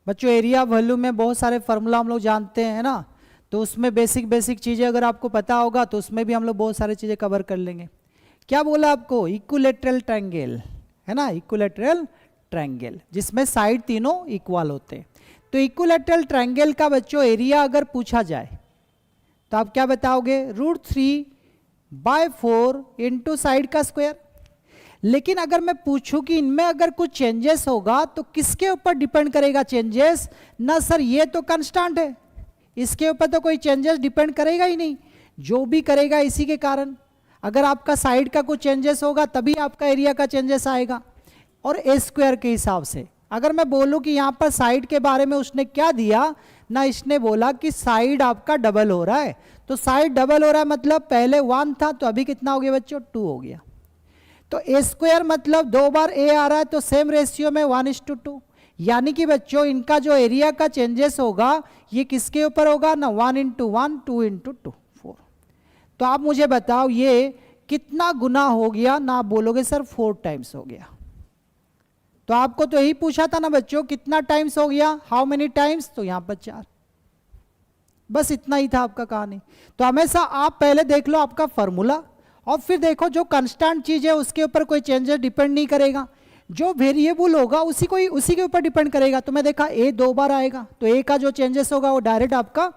बच्चों area volume में बहुत सारे फार्मूला हम लोग जानते हैं, है ना। तो उसमें बेसिक बेसिक चीज़ें अगर आपको पता होगा तो उसमें भी हम लोग बहुत सारी चीज़ें कवर कर लेंगे। क्या बोला आपको? इक्विलैटरल ट्रायंगल, है ना, इक्विलैटरल ट्रायंगल जिसमें साइड तीनों इक्वल होते हैं। तो इक्विलैटरल ट्रायंगल का बच्चों एरिया अगर पूछा जाए तो आप क्या बताओगे? √3/4 इंटू साइड का स्क्वायर। लेकिन अगर मैं पूछूं कि इनमें अगर कुछ चेंजेस होगा तो किसके ऊपर डिपेंड करेगा चेंजेस? ना सर ये तो कांस्टेंट है, इसके ऊपर तो कोई चेंजेस डिपेंड करेगा ही नहीं, जो भी करेगा इसी के कारण। अगर आपका साइड का कुछ चेंजेस होगा तभी आपका एरिया का चेंजेस आएगा। और ए स्क्वायर के हिसाब से अगर मैं बोलूं कि यहाँ पर साइड के बारे में उसने क्या दिया ना, इसने बोला कि साइड आपका डबल हो रहा है। तो साइड डबल हो रहा है मतलब पहले 1 था तो अभी कितना हो गया बच्चों? 2 हो गया। तो ए स्क्वायर मतलब 2 बार ए आ रहा है तो सेम रेशियो में 1:2। यानी कि बच्चों इनका जो एरिया का चेंजेस होगा ये किसके ऊपर होगा ना? 1:1, 2:2, 4। तो आप मुझे बताओ ये कितना गुना हो गया ना? आप बोलोगे सर 4 टाइम्स हो गया। तो आपको तो यही पूछा था ना बच्चों, कितना टाइम्स हो गया, हाउ मेनी टाइम्स? तो यहां पर 4। बस इतना ही था आपका कहानी। तो हमेशा आप पहले देख लो आपका फॉर्मूला और फिर देखो जो कांस्टेंट चीज है उसके ऊपर कोई चेंजेस डिपेंड नहीं करेगा, जो वेरिएबल होगा उसी के ऊपर डिपेंड करेगा। तो मैं देखा ए 2 बार आएगा तो ए का जो चेंजेस होगा वो डायरेक्ट आपका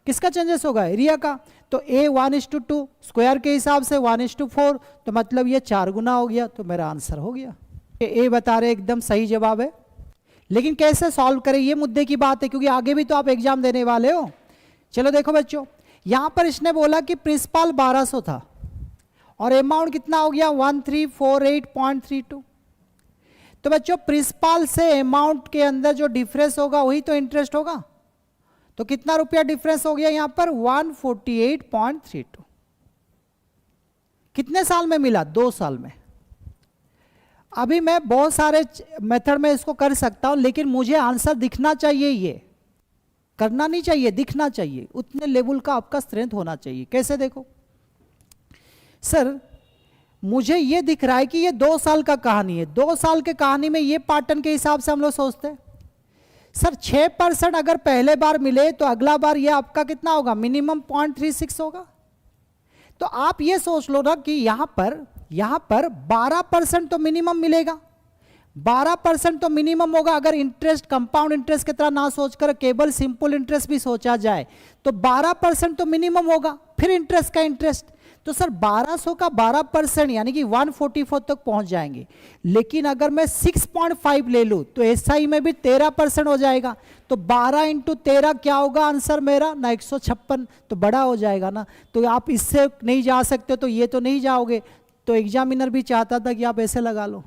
किसका चेंजेस होगा? एरिया का। तो ए 1:2 स्क्वायर के हिसाब से 1:4, तो मतलब ये 4 गुना हो गया। तो मेरा आंसर हो गया। ए बता रहे एकदम सही जवाब है। लेकिन कैसे सॉल्व करें ये मुद्दे की बात है, क्योंकि आगे भी तो आप एग्जाम देने वाले हो। चलो देखो बच्चों, यहां पर इसने बोला कि प्रिंसिपल 1200 था और अमाउंट कितना हो गया? 1348.32। तो बच्चों प्रिंसिपल से अमाउंट के अंदर जो डिफरेंस होगा वही तो इंटरेस्ट होगा। तो कितना रुपया डिफरेंस हो गया यहां पर? 148.32। कितने साल में मिला? 2 साल में। अभी मैं बहुत सारे मेथड में इसको कर सकता हूं, लेकिन मुझे आंसर दिखना चाहिए, ये करना नहीं चाहिए, दिखना चाहिए। उतने लेवल का आपका स्ट्रेंथ होना चाहिए। कैसे? देखो सर मुझे ये दिख रहा है कि ये 2 साल का कहानी है। 2 साल के कहानी में ये पैटर्न के हिसाब से हम लोग सोचते हैं। सर 6% अगर पहले बार मिले तो अगला बार ये आपका कितना होगा? मिनिमम 0.36 होगा। तो आप ये सोच लो ना कि यहां पर 12% तो मिनिमम मिलेगा। 12% तो मिनिमम होगा। अगर इंटरेस्ट कंपाउंड इंटरेस्ट की तरह ना सोचकर केवल सिंपल इंटरेस्ट भी सोचा जाए तो 12% तो मिनिमम होगा, फिर इंटरेस्ट का इंटरेस्ट। तो सर 1200 का 12% यानी कि 144 तक पहुंच जाएंगे। लेकिन अगर मैं 6.5 ले लूं तो एसआई में भी 13% हो जाएगा। तो 12 × 13 क्या होगा आंसर मेरा ना? 156। तो बड़ा हो जाएगा ना। तो आप इससे नहीं जा सकते तो ये तो नहीं जाओगे। तो एग्जामिनर भी चाहता था कि आप ऐसे लगा लो।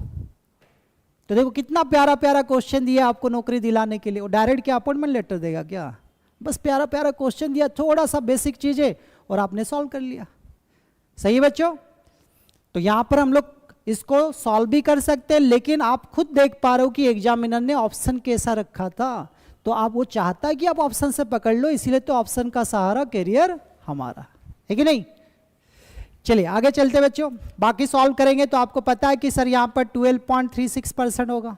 तो देखो कितना प्यारा प्यारा क्वेश्चन दिया आपको नौकरी दिलाने के लिए। और डायरेक्ट क्या अपॉइंटमेंट लेटर देगा क्या? बस प्यारा प्यारा क्वेश्चन दिया, थोड़ा सा बेसिक चीजें और आपने सॉल्व कर लिया। सही है बच्चों? तो यहां पर हम लोग इसको सॉल्व भी कर सकते हैं, लेकिन आप खुद देख पा रहे हो कि एग्जामिनर ने ऑप्शन कैसा रखा था। तो आप वो चाहता है कि आप ऑप्शन से पकड़ लो, इसीलिए तो ऑप्शन का सहारा कैरियर हमारा है कि नहीं। चलिए आगे चलते बच्चों, बाकी सॉल्व करेंगे। तो आपको पता है कि सर यहां पर 12.36% होगा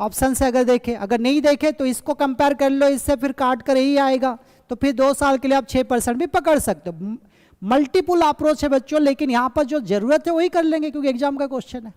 ऑप्शन से। अगर देखें, अगर नहीं देखे तो इसको कंपेयर कर लो, इससे फिर काट कर यही आएगा। तो फिर 2 साल के लिए आप 6% भी पकड़ सकते हो। मल्टीपल अप्रोच है बच्चों, लेकिन यहां पर जो जरूरत है वही कर लेंगे क्योंकि एग्जाम का क्वेश्चन है।